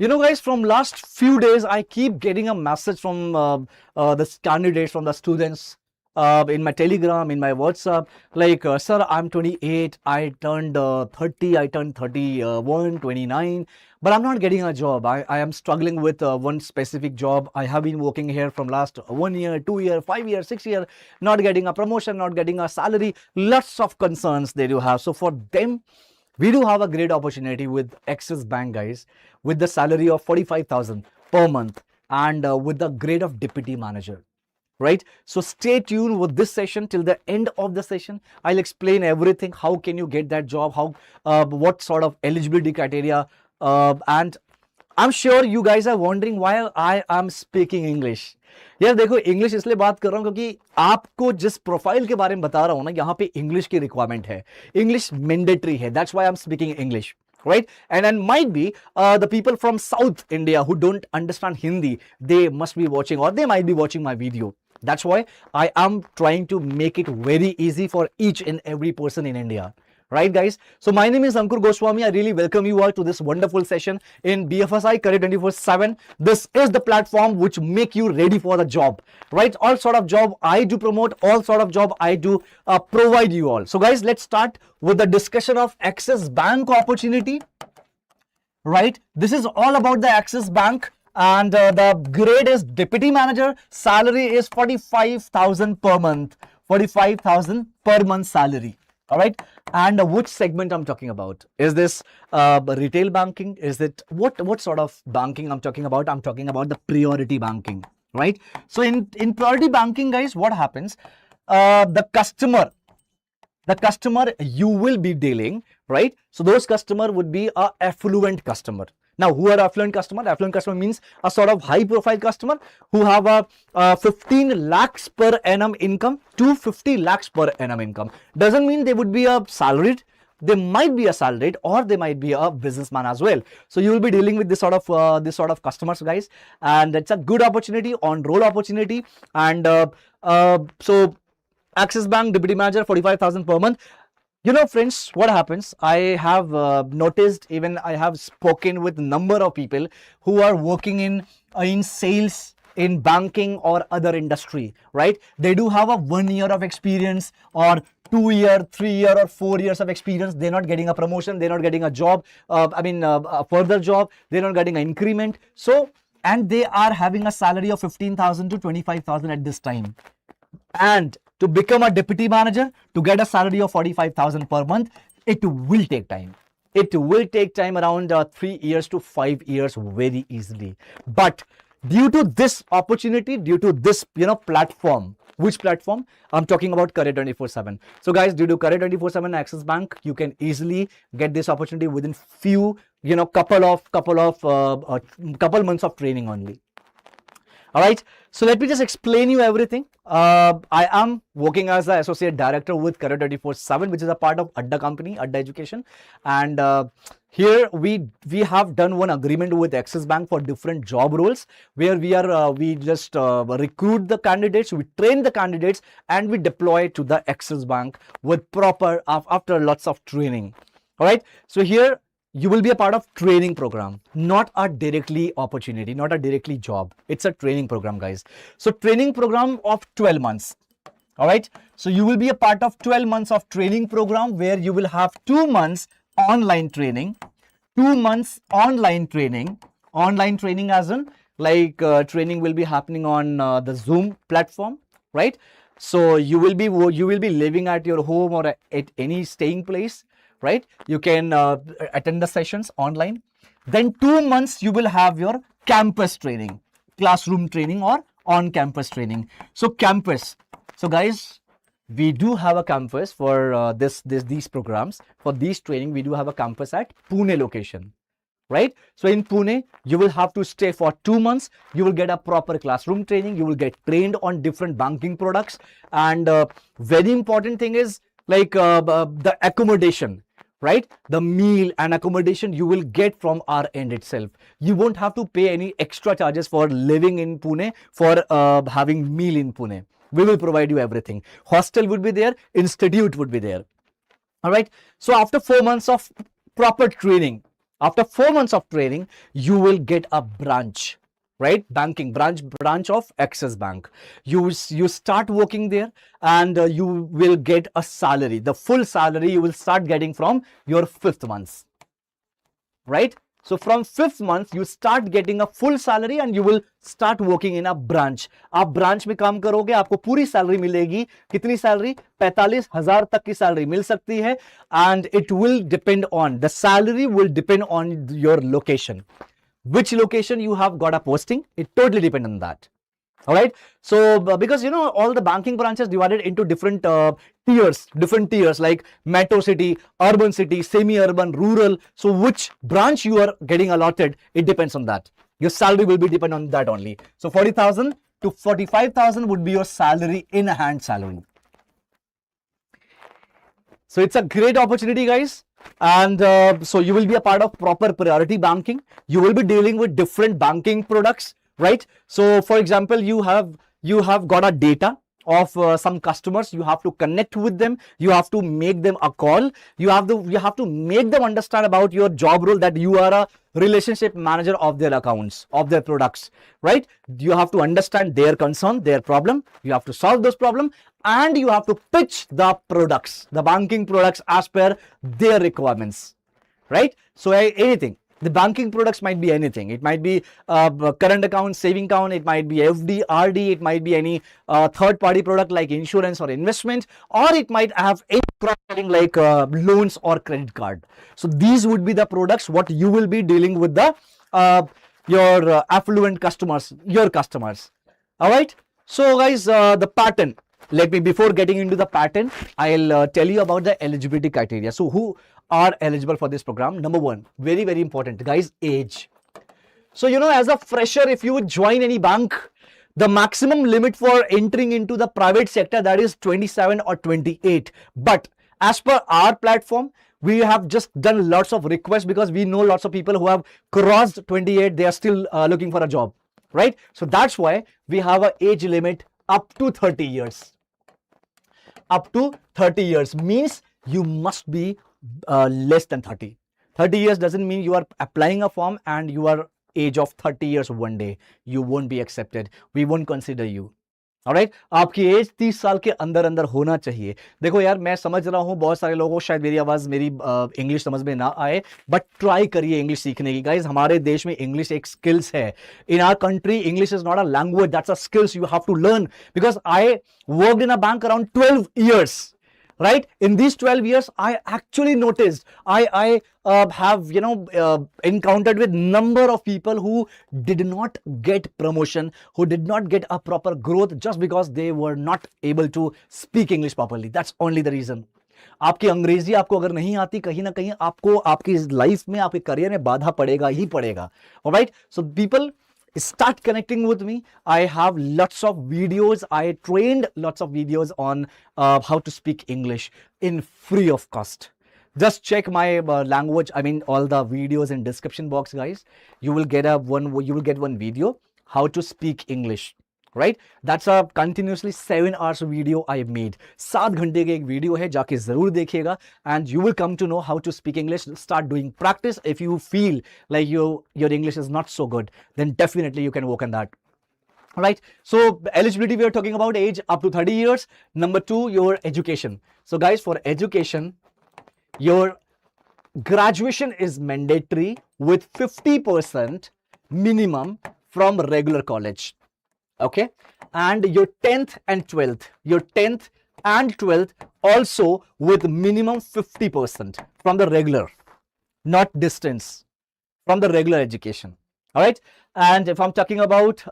You know, guys, from last few days, I keep getting a message from the candidates, from the students in my Telegram, in my WhatsApp, like, sir, I'm 28, I turned 30, I turned 31, 29, but I'm not getting a job. I am struggling with one specific job. I have been working here from last 1 year, 2 year, 5 year, 6 year, not getting a promotion, not getting a salary, lots of concerns they do have. So for them, we do have a great opportunity with Axis Bank, guys, with the salary of 45,000 per month and with the grade of deputy manager, right? So stay tuned with this session till the end of the session. I'll explain everything. How can you get that job? How, what sort of eligibility criteria, and I'm sure you guys are wondering why I am speaking English. यार देखो, English इसलिए बात कर रहा हूं क्योंकि आपको जिस प्रोफाइल के बारे में बता रहा हूं ना, यहाँ पे इंग्लिश की रिक्वायरमेंट है, इंग्लिश मैंडेटरी है. That's why I am speaking English, right? And might be the people from South India who don't understand Hindi, they must be watching, or they might be watching my video. That's why I am trying to make it very easy for each and every person in India. Right, guys? So my name is Ankur Goswami. I really welcome you all to this wonderful session in BFSI Career 24/7. This is the platform which make you ready for the job, right? All sort of job I do promote, all sort of job I do provide you all. So guys, let's start with the discussion of Axis Bank opportunity, right? This is all about the Axis Bank. And the grade is deputy manager. Salary is 45,000 per month. 45,000 per month salary. All right. And which segment I'm talking about? Is this retail banking? Is it what sort of banking I'm talking about? I'm talking about the priority banking, right? So in priority banking, guys, what happens? The customer you will be dealing, right? So those customer would be a affluent customer. Now, who are affluent customer? Affluent customer means a sort of high profile customer who have a 15 lakhs per annum income to 50 lakhs per annum income. Doesn't mean they would be a salaried. They might be a salaried, or they might be a businessman as well. So you will be dealing with this sort of customers, guys, and it's a good opportunity, on roll opportunity. And so Axis Bank deputy manager, 45,000 per month. You know, friends, what happens? I have noticed, even I have spoken with a number of people who are working in sales, in banking or other industry, right? They do have a 1 year of experience, or 2 year, 3 year, or 4 years of experience. They're not getting a promotion. They're not getting a job. A further job. They're not getting an increment. So, and they are having a salary of 15,000 to 25,000 at this time. And to become a deputy manager, to get a salary of 45,000 per month, it will take time. It will take time, around 3 years to 5 years, very easily. But due to this opportunity, due to this, platform, which platform? I'm talking about Career 24/7. So guys, due to Career 24/7 Axis Bank, you can easily get this opportunity within few, couple months of training only. All right, so let me just explain you everything. I am working as an associate director with Career 24/7, which is a part of Adda company, Adda Education. And here we have done one agreement with Axis Bank for different job roles, where we just recruit the candidates, we train the candidates, and we deploy to the Axis Bank with proper, after lots of training. All right, so here you will be a part of training program, not a directly opportunity, not a directly job. It's a training program, guys. So training program of 12 months. All right. So you will be a part of 12 months of training program, where you will have 2 months online training, 2 months online training as in, like, training will be happening on the Zoom platform, right? So you will be living at your home or at any staying place, right? You can attend the sessions online. Then 2 months you will have your campus training, classroom training or on-campus training. So campus. So guys, we do have a campus for these programs. For these training, we do have a campus at Pune location, right? So in Pune, you will have to stay for 2 months. You will get a proper classroom training. You will get trained on different banking products. And very important thing is, like, the accommodation, right? The meal and accommodation you will get from our end itself. You won't have to pay any extra charges for living in Pune, for having meal in Pune. We will provide you everything. Hostel would be there, institute would be there. All right. So after 4 months of proper training, After 4 months of training, you will get a branch, right? Banking branch of Axis Bank. You start working there, and you will get a salary. The full salary you will start getting from your 5th month, right? So from 5th month you start getting a full salary and you will start working in a branch. आप branch में काम करोगे, आपको पूरी salary मिलेगी. कितनी salary? 45,000 तक की salary मिल सकती है, and it will depend on, the salary will depend on your location. Which location you have got a posting, it totally depends on that. All right. So because you know all the banking branches divided into different tiers like metro city, urban city, semi-urban, rural. So which branch you are getting allotted, it depends on that. Your salary will be depend on that only. So 40,000 to 45,000 would be your salary, in hand salary. So it's a great opportunity, guys. And so you will be a part of proper priority banking. You will be dealing with different banking products, right? So for example, you have got a data of some customers. You have to connect with them. You have to make them a call. You have to make them understand about your job role, that you are a relationship manager of their accounts, of their products, right? You have to understand their concern, their problem. You have to solve those problems, and you have to pitch the products, the banking products, as per their requirements, right? So anything. The banking products might be anything. It might be current account, saving account. It might be FD, RD. It might be any third-party product like insurance or investment, or it might have any cross-selling like loans or credit card. So these would be the products what you will be dealing with the your affluent customers, your customers. All right. So guys, the pattern. Let me, before getting into the pattern, I'll tell you about the eligibility criteria. So who are eligible for this program? Number one, very, very important, guys, age. So, you know, as a fresher, if you would join any bank, the maximum limit for entering into the private sector, that is 27 or 28. But as per our platform, we have just done lots of requests because we know lots of people who have crossed 28. They are still looking for a job, right? So that's why we have an age limit up to 30 years. Up to 30 years means you must be less than 30. 30 years doesn't mean you are applying a form and you are age of 30 years one day. You won't be accepted. We won't consider you. Alright, आपकी as 30 साल के अंदर अंदर होना चाहिए. देखो यार, मैं समझ रहा हूं बहुत सारे लोगों को शायद मेरी आवाज, मेरी इंग्लिश समझ में ना आए, बट ट्राई करिए इंग्लिश सीखने की. गाइज, हमारे देश में इंग्लिश एक स्किल्स है. In our country English is not a language, that's a skills you have to learn. Because I worked in a bank around 12 years. Right? In these 12 years, I actually noticed, I have, you know, encountered with number of people who did not get promotion, who did not get a proper growth just because they were not able to speak English properly. That's only the reason. आपकी अंग्रेजी आपको अगर नहीं आती, कहीं ना कहीं आपको आपकी लाइफ में, आपके करियर में बाधा पड़ेगा ही पड़ेगा. Alright? So people, start connecting with me. I have lots of videos. I trained lots of videos on how to speak English in free of cost. Just check my language, I mean all the videos in description box, guys. You will get one video how to speak English. Right? That's a continuously 7 hours video I made. 7 घंटे के एक video है, जाके जरूर देखिएगा, and you will come to know how to speak English. Start doing practice. If you feel like your English is not so good, then definitely you can work on that. Right? So eligibility, we are talking about age up to 30 years. Number 2, your education. So guys, for education, your graduation is mandatory with 50% minimum from regular college. Okay, and your 10th and 12th also with minimum 50% from the regular, not distance, from the regular education. All right. And if I'm talking about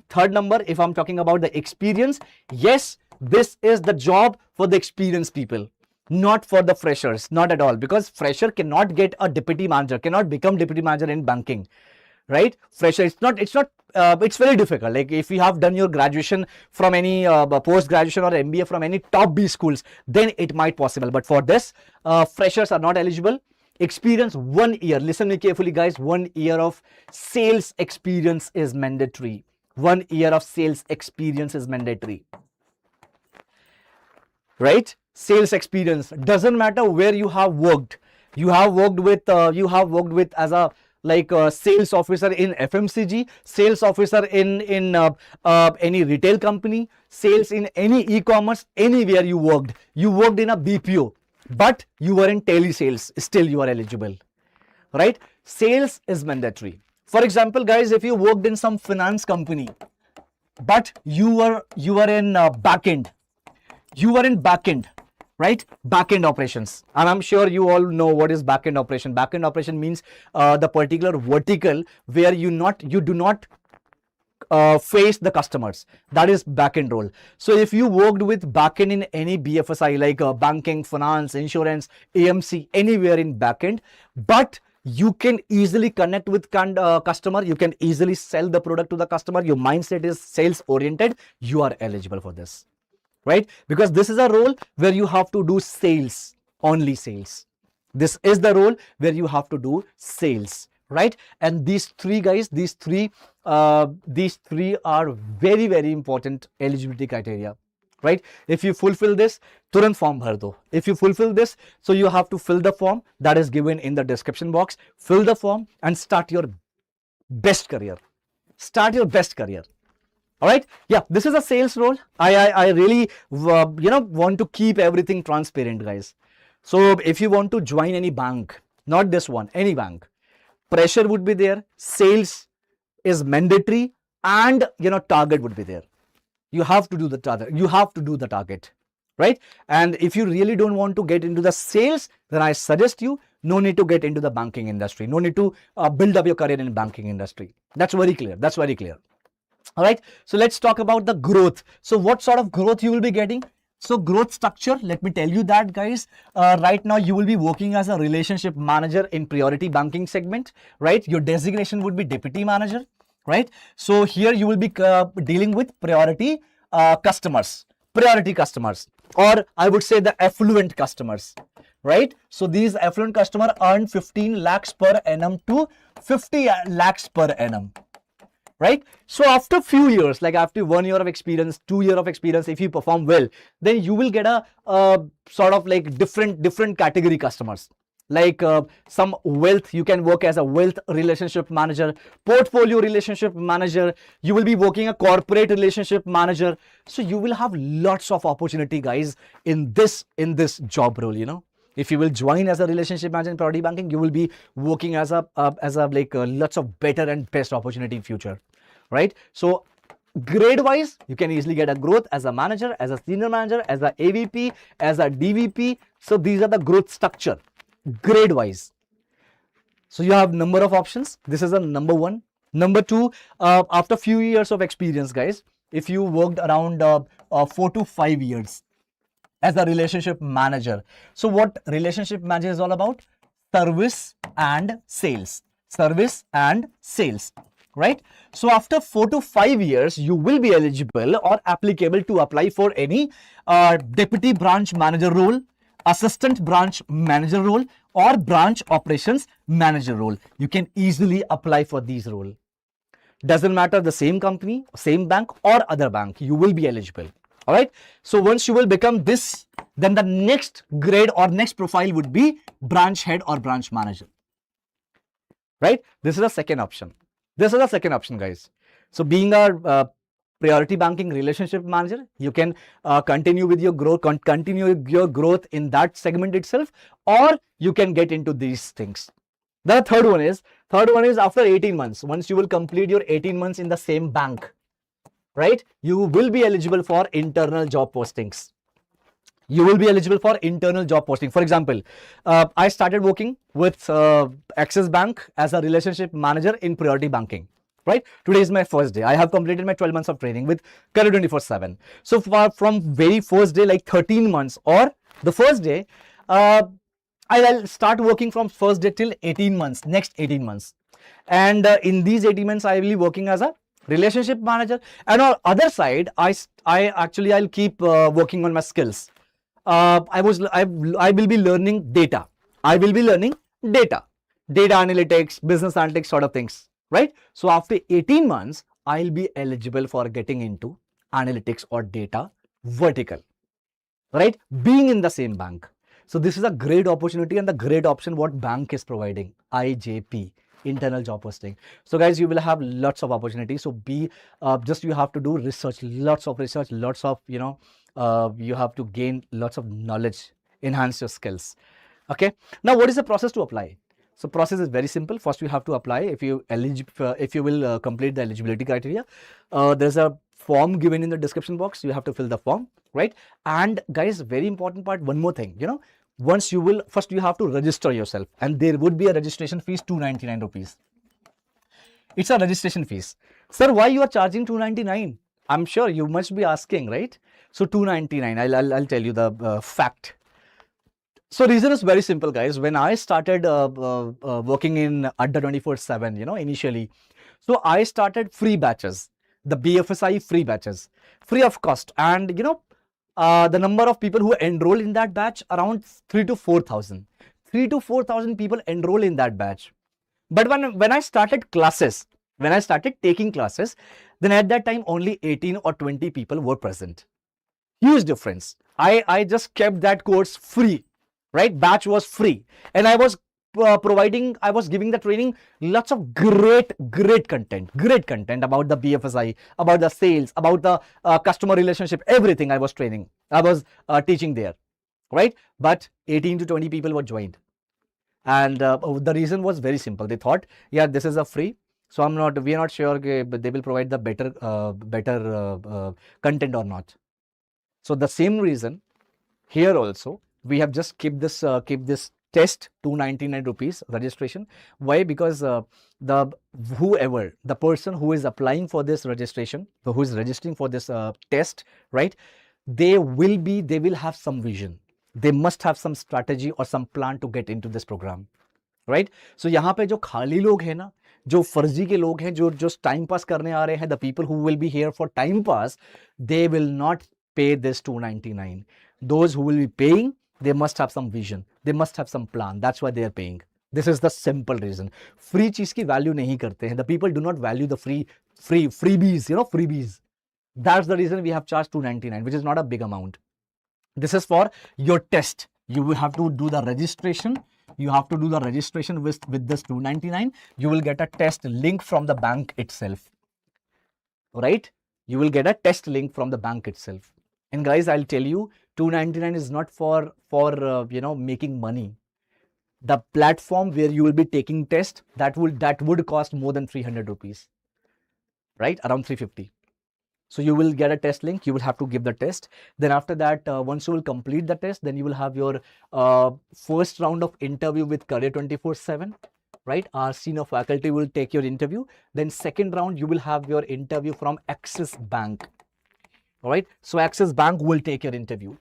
third number, if I'm talking about the experience, yes, this is the job for the experienced people, not for the freshers, not at all, because fresher cannot get a deputy manager, cannot become deputy manager in banking. Right? Fresher, it's very difficult. Like if you have done your graduation from any post graduation or MBA from any top B schools, then it might possible. But for this, freshers are not eligible. Experience 1 year. Listen me carefully, guys. 1 year of sales experience is mandatory. 1 year of sales experience is mandatory. Right? Sales experience doesn't matter where you have worked. You have worked with as a sales officer in FMCG, sales officer in any retail company, sales in any e-commerce, anywhere you worked. You worked in a BPO, but you were in telesales. Still, you are eligible, right? Sales is mandatory. For example, guys, if you worked in some finance company, but you were in backend, right? Backend operations, and I'm sure you all know what is backend operation. Backend operation means the particular vertical where you do not face the customers. That is backend role. So if you worked with backend in any BFSI like banking, finance, insurance, AMC, anywhere in backend, but you can easily connect with customer, you can easily sell the product to the customer, your mindset is sales oriented, you are eligible for this, right? Because this is a role where you have to do sales, only sales. This is the role where you have to do sales, right? And these three guys, these three are very, very important eligibility criteria, right? If you fulfill this, turant form bhar do. If you fulfill this, so you have to fill the form that is given in the description box. Fill the form and start your best career. Start your best career. All right. Yeah, this is a sales role. I really want to keep everything transparent, guys. So if you want to join any bank, not this one, any bank, pressure would be there. Sales is mandatory, and target would be there. You have to do the target. You have to do the target, right? And if you really don't want to get into the sales, then I suggest you no need to get into the banking industry. No need to build up your career in banking industry. That's very clear. That's very clear. All right, so let's talk about the growth. So what sort of growth you will be getting? So growth structure, let me tell you that, guys. Right now you will be working as a relationship manager in priority banking segment, right? Your designation would be deputy manager, right? So here you will be dealing with priority customers, or I would say the affluent customers, right? So these affluent customers earn 15 lakhs per annum to 50 lakhs per annum. Right? So after few years, like after 1 year of experience, 2 year of experience, if you perform well, then you will get a sort of like different category customers. Like some wealth, you can work as a wealth relationship manager, portfolio relationship manager. You will be working a corporate relationship manager. So you will have lots of opportunity, guys, in this job role. If you will join as a relationship manager in priority banking, you will be working as a lots of better and best opportunity in future, right? So grade wise, you can easily get a growth as a manager, as a senior manager, as a AVP, as a DVP. So these are the growth structure grade wise. So you have number of options. This is a number one. Number two, after few years of experience, guys, if you worked around 4 to 5 years as a relationship manager. So what relationship manager is all about? Service and sales. Service and sales, right? So after 4 to 5 years, you will be eligible or applicable to apply for any deputy branch manager role, assistant branch manager role, or branch operations manager role. You can easily apply for these roles. Doesn't matter the same company, same bank, or other bank, you will be eligible. All right. So once you will become this, then the next grade or next profile would be branch head or branch manager. Right. This is a second option. This is a second option, guys. So being a priority banking relationship manager, you can continue with your growth, continue your growth in that segment itself, or you can get into these things. The third one is after 18 months, once you will complete your 18 months in the same bank, right, you will be eligible for internal job postings. You will be eligible for internal job posting. For example, I started working with Axis Bank as a relationship manager in priority banking. Right? Today is my first day. I have completed my 12 months of training with Career 24/7. So from very first day, like 13 months or the first day, I'll start working from first day till 18 months, next 18 months. And in these 18 months, I will be working as a relationship manager. And on other side, I'll keep working on my skills. I will be learning data. Data analytics, business analytics sort of things, right? So after 18 months, I'll be eligible for getting into analytics or data vertical, right? Being in the same bank. So this is a great opportunity and the great option what bank is providing, IJP, internal job posting. So guys, you will have lots of opportunities. So just you have to do research, lots of research, lots of, you have to gain lots of knowledge, enhance your skills. Okay. Now, what is the process to apply? So process is very simple. First, you have to apply. If you will complete the eligibility criteria, there's a form given in the description box. You have to fill the form, right? And guys, very important part. One more thing, once you will first you have to register yourself, and there would be a registration fees 299 rupees. It's a registration fees. Sir, why you are charging 299? I'm sure you must be asking, right? So 299. I'll tell you the fact. So reason is very simple, guys. When I started working in Adda 24/7, initially, so I started free batches, the BFSI free batches, free of cost, and the number of people who enroll in that batch around 3 to 4,000. 3 to 4,000 people enroll in that batch. But when I started classes, when I started taking classes, then at that time only 18 or 20 people were present. Huge difference. I just kept that course free, right? Batch was free, and I was giving the training lots of great content about the BFSI, about the sales, about the customer relationship, everything I was training. I was teaching there, right? But 18 to 20 people were joined. And the reason was very simple. They thought, yeah, this is a free. So we are not sure but they will provide the better content or not. So the same reason here also, we have just keep this test 299 rupees registration. Why? Because the person who is applying for this registration, who is registering for this test, right? They will have some vision. They must have some strategy or some plan to get into this program, right? So यहाँ पे जो खाली लोग हैं ना, जो फर्जी के लोग हैं, जो टाइम पास करने आ रहे हैं, the people who will be here for time pass, they will not pay this 299. Those who will be paying, they must have some vision, they must have some plan. That's why they are paying. This is the simple reason. Free चीज की value नहीं करते हैं. The people do not value the freebies, freebies. That's the reason we have charged 299, which is not a big amount. This is for your test. You will have to do the registration. You have to do the registration with this 299. You will get a test link from the bank itself, right? You will get a test link from the bank itself. And guys, I'll tell you, 299 is not for making money. The platform where you will be taking test, that would cost more than 300 rupees, right? Around 350. So you will get a test link, you will have to give the test. Then after that, once you will complete the test, then you will have your first round of interview with Career 24/7, right? Our senior faculty will take your interview. Then second round, you will have your interview from Axis Bank, all right? So Axis Bank will take your interview.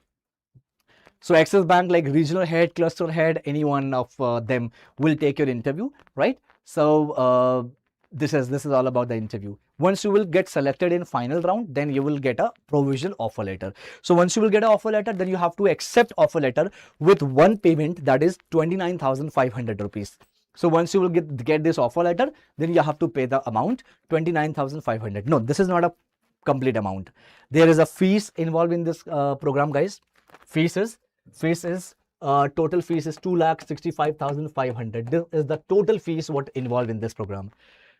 So Axis Bank, like regional head, cluster head, any one of them will take your interview, right? So this is all about the interview. Once you will get selected in final round, then you will get a provisional offer letter. So once you will get an offer letter, then you have to accept offer letter with one payment, that is 29,500 rupees. So once you will get this offer letter, then you have to pay the amount 29,500. No, this is not a complete amount. There is a fees involved in this program, guys. Total fees is 2,65,500. This is the total fees what involved in this program.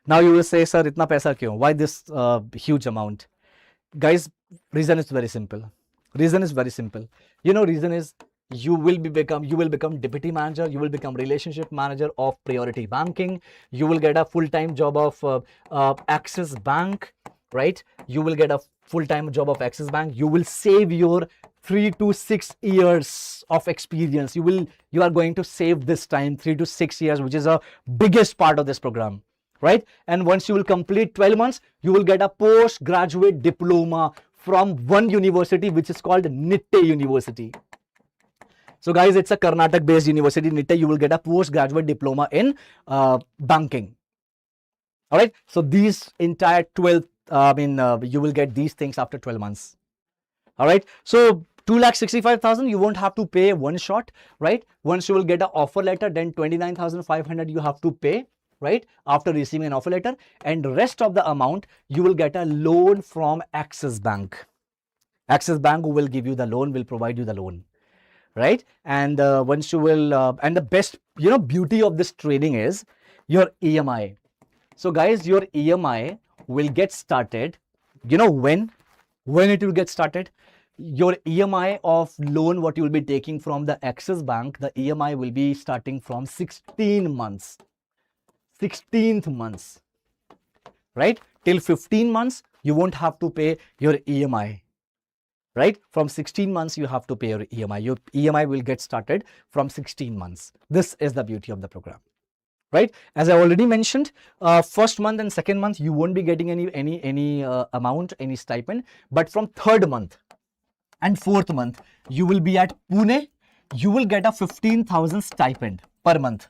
Now you will say, sir, itna paisa kyun? Why this huge amount? Guys, reason is very simple. Reason is you will become deputy manager, you will become relationship manager of Priority Banking, you will get a full-time job of Axis Bank, right? You will get a full-time job of Axis Bank. You will save your 3 to 6 years of experience. You are going to save this time, 3 to 6 years, which is a biggest part of this program, right? And once you will complete 12 months, you will get a postgraduate diploma from one university, which is called Nitte University. So guys, it's a Karnataka based university, Nitte. You will get a postgraduate diploma in banking. All right. So these entire 12, you will get these things after 12 months. All right. So 2,65,000, you won't have to pay one shot, right? Once you will get an offer letter, then 29,500 you have to pay, right? After receiving an offer letter, and the rest of the amount, you will get a loan from Axis Bank. Axis Bank will give you the loan, will provide you the loan, right? And once you will, and the best, beauty of this training is your EMI. So guys, your EMI will get started, when it will get started. Your EMI of loan, what you will be taking from the Axis Bank, the EMI will be starting from 16 months, 16th months, right? Till 15 months, you won't have to pay your EMI, right? From 16 months, you have to pay your EMI. Your EMI will get started from 16 months. This is the beauty of the program, right? As I already mentioned, first month and second month, you won't be getting any amount, any stipend. But from third month and fourth month, you will be at Pune. You will get a 15,000 stipend per month.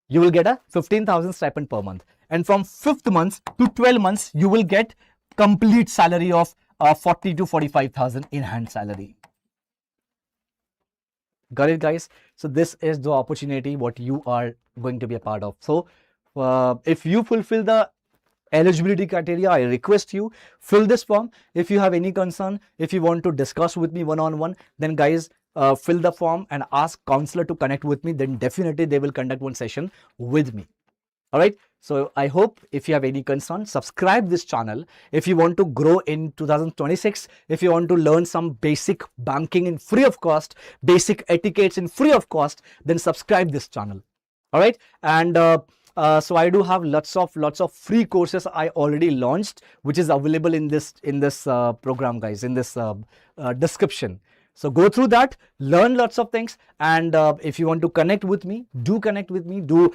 You will get a 15,000 stipend per month. And from 5th month to 12 months, you will get complete salary of 40 to 45,000 in hand salary. Got it, guys? So this is the opportunity what you are going to be a part of. So if you fulfill the eligibility criteria, I request you fill this form. If you have any concern, if you want to discuss with me one-on-one, then guys, fill the form and ask counselor to connect with me. Then definitely they will conduct one session with me. All right. So I hope if you have any concern, subscribe this channel. If you want to grow in 2026, if you want to learn some basic banking in free of cost, basic etiquettes in free of cost, then subscribe this channel. All right. And so I do have lots of free courses I already launched, which is available in this program, guys, in this description. So go through that, learn lots of things, and if you want to connect with me, do connect with me. Do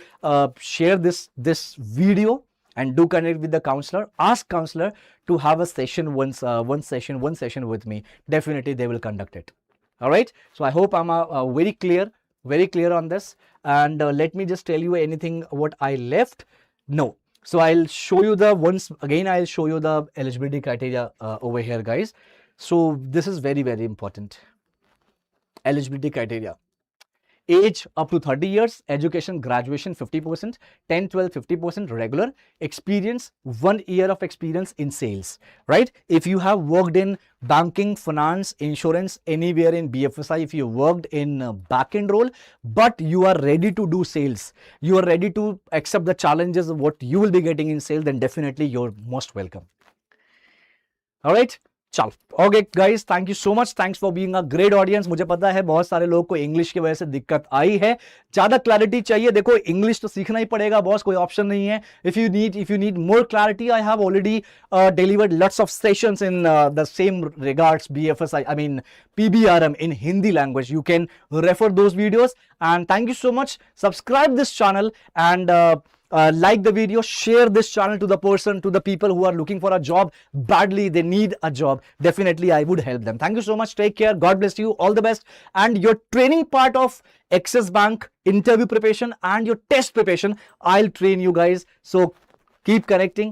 share this video and do connect with the counselor. Ask counselor to have a session one session with me. Definitely they will conduct it. All right. So I hope I'm very clear on this. And let me just tell you anything what I left. No. So I'll show you I'll show you the eligibility criteria over here, guys. So this is very important. Eligibility criteria: age up to 30 years, education, graduation 50%, 10, 12, 50% regular, experience 1 year of experience in sales, right? If you have worked in banking, finance, insurance, anywhere in BFSI, if you worked in back-end role, but you are ready to do sales, you are ready to accept the challenges of what you will be getting in sales, then definitely you're most welcome. All right. चलो, okay guys, thank you so much, thanks for being a great audience. मुझे पता है बहुत सारे लोगों को English की वजह से दिक्कत आई है, ज्यादा क्लैरिटी चाहिए. देखो, इंग्लिश तो सीखना ही पड़ेगा बॉस, कोई ऑप्शन नहीं है. If you need more clarity, I have already delivered lots of sessions in the same regards BFSI, I mean PBRM in Hindi language. You can refer those videos. And thank you so much. Subscribe this channel and like the video, share this channel to the people who are looking for a job badly. They need a job. Definitely I would help them. Thank you so much. Take care. God bless you. All the best. And your training part of Axis Bank interview preparation and your test preparation, I'll train you guys. So keep connecting.